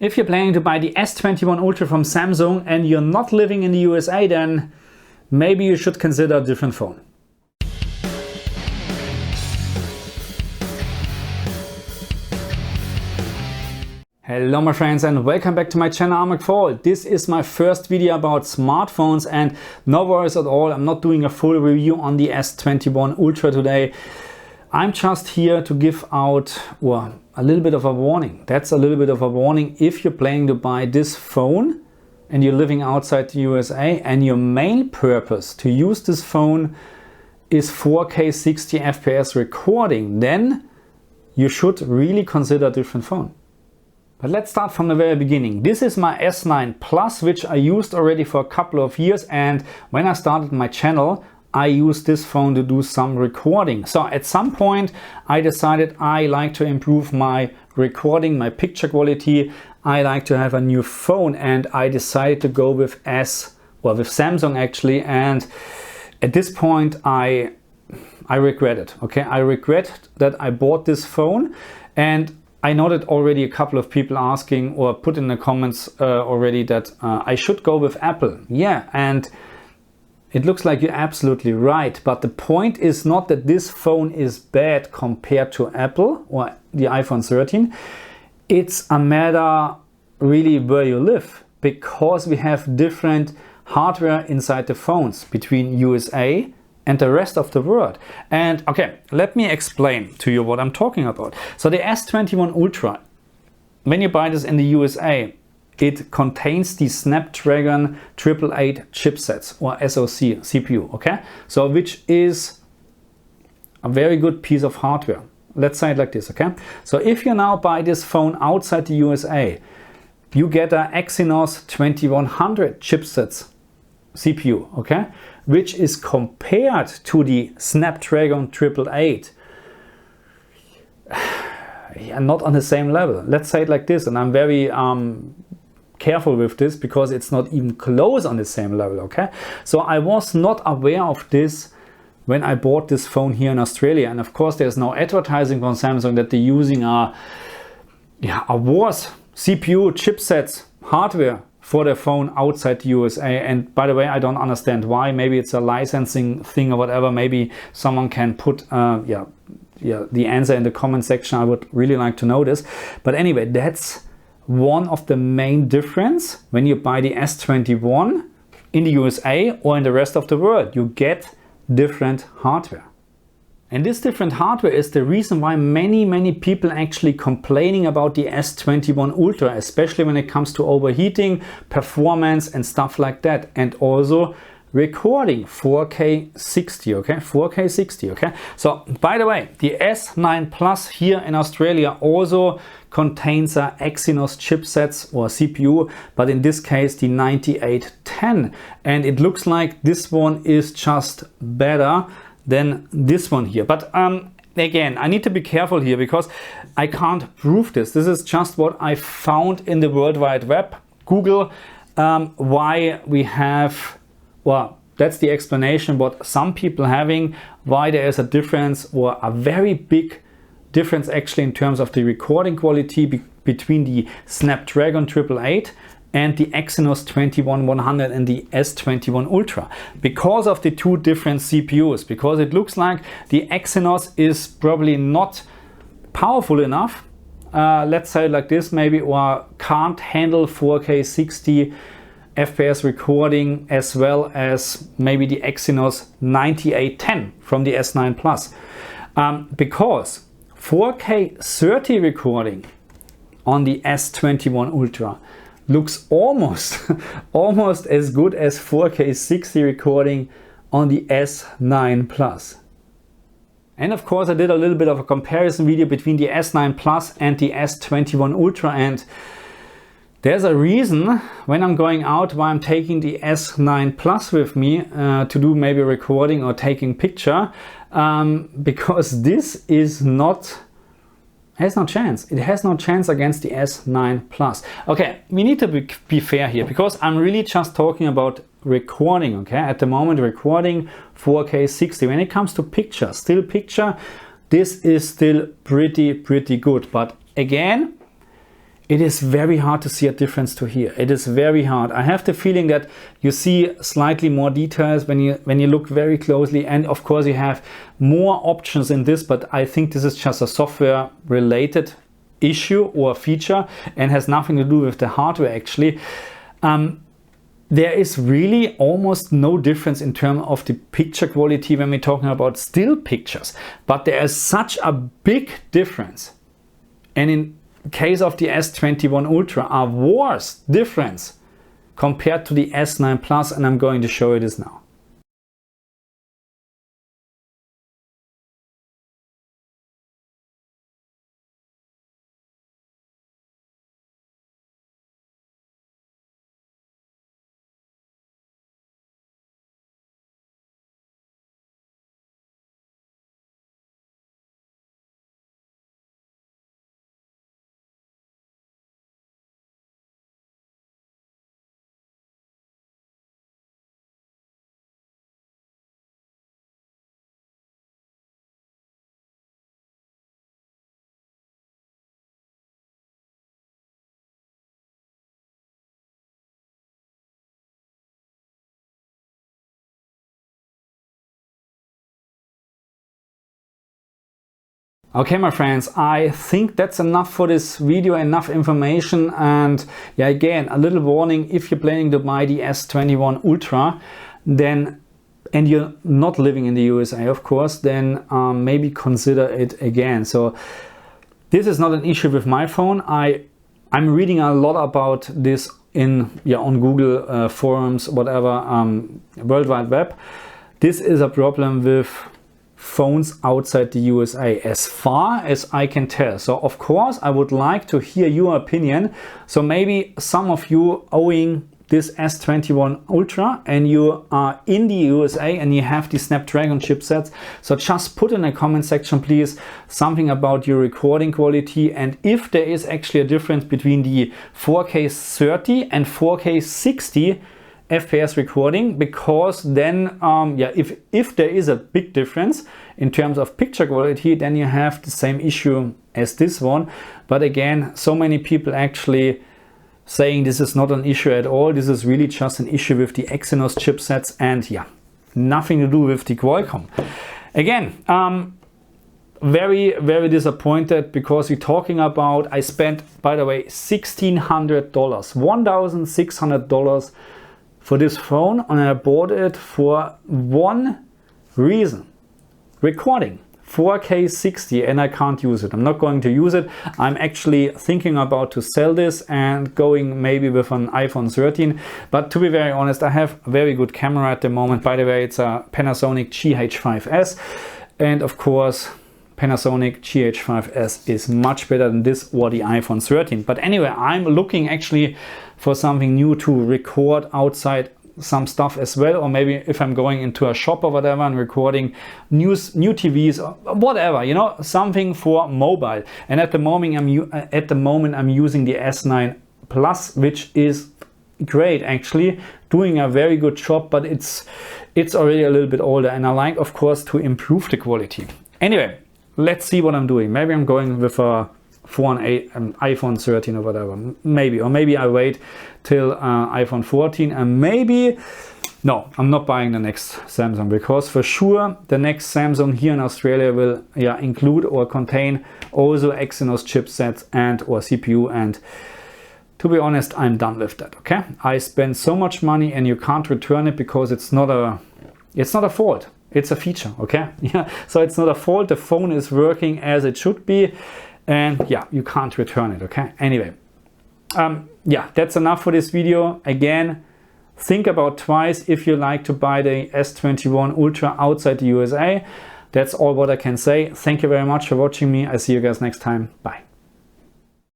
If you're planning to buy the S21 Ultra from Samsung and you're not living in the USA, then maybe you should consider a different phone. Hello my friends and welcome back to my channel. I'm McFall. This is my first video about smartphones and no worries at all, I'm not doing a full review on the S21 Ultra today. I'm just here to give out a little bit of a warning. That's a little bit of a warning if you're planning to buy this phone and you're living outside the USA and your main purpose to use this phone is 4K 60 FPS recording, then you should really consider a different phone. But let's start from the very beginning. This is my S9 Plus, which I used already for a couple of years, and when I started my channel I used this phone to do some recording. So at some point I decided I like to improve my recording, my picture quality. I like to have a new phone and I decided to go with Samsung actually, and at this point I regret it. Okay, I regret that I bought this phone, and I noted already a couple of people asking or put in the comments already that I should go with Apple. Yeah, and it looks like you're absolutely right, but the point is not that this phone is bad compared to Apple or the iPhone 13. It's a matter really where you live, because we have different hardware inside the phones between USA and the rest of the world. And okay, let me explain to you what I'm talking about. So the S21 Ultra, when you buy this in the USA, it contains the Snapdragon 888 chipsets or SoC CPU, okay? So which is a very good piece of hardware. Let's say it like this, okay? So if you now buy this phone outside the USA, you get a Exynos 2100 chipsets CPU, okay? Which is compared to the Snapdragon 888. Yeah, not on the same level. Let's say it like this, and I'm very careful with this because it's not even close on the same level, okay? So I was not aware of this when I bought this phone here in Australia, and of course there's no advertising from Samsung that they're using a worse CPU chipsets hardware for their phone outside the USA. And by the way, I don't understand why. Maybe it's a licensing thing or whatever. Maybe someone can put the answer in the comment section. I would really like to know this. But anyway, that's one of the main difference when you buy the S21 in the USA or in the rest of the world. You get different hardware. And this different hardware is the reason why many people actually complaining about the S21 Ultra, especially when it comes to overheating, performance and stuff like that, and also recording 4K 60, okay? 4K 60, okay? So by the way, the S9 Plus here in Australia also contains a Exynos chipsets or CPU, but in this case the 9810, and it looks like this one is just better than this one here. But again, I need to be careful here because I can't prove this. This is just what I found in the World Wide Web, Google, why we have, well, that's the explanation what some people having, why there is a difference or a very big difference actually in terms of the recording quality between the Snapdragon 888 and the Exynos 2100 and the S21 Ultra, because of the two different CPUs, because it looks like the Exynos is probably not powerful enough, let's say like this maybe, or can't handle 4K 60 FPS recording as well as maybe the Exynos 9810 from the S9 Plus, because 4K 30 recording on the S21 Ultra looks almost as good as 4K 60 recording on the S9 Plus. And of course I did a little bit of a comparison video between the S9 Plus and the S21 Ultra, and there's a reason when I'm going out why I'm taking the S9 Plus with me to do maybe recording or taking picture, because this is not has no chance. It has no chance against the S9 Plus. Okay, we need to be fair here because I'm really just talking about recording, okay? At the moment, recording 4K 60. When it comes to picture, still picture, this is still pretty good. But again, it is very hard to see a difference to here. It is very hard. I have the feeling that you see slightly more details when you look very closely, and of course you have more options in this, but I think this is just a software related issue or feature and has nothing to do with the hardware actually. There is really almost no difference in terms of the picture quality when we're talking about still pictures, but there is such a big difference. And in case of the S21 Ultra, a worse difference compared to the S9 Plus, and I'm going to show you this now. Okay, my friends, I think that's enough for this video, enough information. And yeah, again, a little warning: if you're planning to buy the S21 Ultra, then, and you're not living in the USA, of course, then maybe consider it again. So this is not an issue with my phone. I'm reading a lot about this on Google forums, whatever, World Wide Web. This is a problem with phones outside the USA, as far as I can tell. So of course I would like to hear your opinion. So maybe some of you owing this S21 Ultra and you are in the USA and you have the Snapdragon chipsets, so just put in a comment section please something about your recording quality, and if there is actually a difference between the 4K 30 and 4K 60 FPS recording, because then if there is a big difference in terms of picture quality, then you have the same issue as this one. But again, so many people actually saying this is not an issue at all. This is really just an issue with the Exynos chipsets, and yeah, nothing to do with the Qualcomm. Again, very, very disappointed, because we're talking about, I spent, by the way, $1,600, $1,600 for this phone, and I bought it for one reason: recording 4K 60, and I can't use it. I'm not going to use it. I'm actually thinking about to sell this and going maybe with an iPhone 13. But to be very honest, I have a very good camera at the moment. By the way, it's a Panasonic GH5S, and of course Panasonic GH5S is much better than this or the iPhone 13. But anyway, I'm looking actually for something new to record outside some stuff as well, or maybe if I'm going into a shop or whatever and recording new TVs or whatever, you know, something for mobile. And at the moment I'm using the S9 Plus, which is great, actually doing a very good job, but it's already a little bit older, and I like, of course, to improve the quality. Anyway, let's see what I'm doing. Maybe I'm going with a iPhone 13 or whatever, maybe, or maybe I wait till iPhone 14, and maybe, no, I'm not buying the next Samsung, because for sure the next Samsung here in Australia will include or contain also Exynos chipsets and or CPU, and to be honest, I'm done with that. Okay, I spend so much money and you can't return it, because it's not a fault. It's a feature, okay? Yeah, so it's not a fault. The phone is working as it should be, and yeah, you can't return it, okay? Anyway, yeah, that's enough for this video. Again, think about twice if you like to buy the S21 Ultra outside the USA. That's all what I can say. Thank you very much for watching me. I see you guys next time. Bye.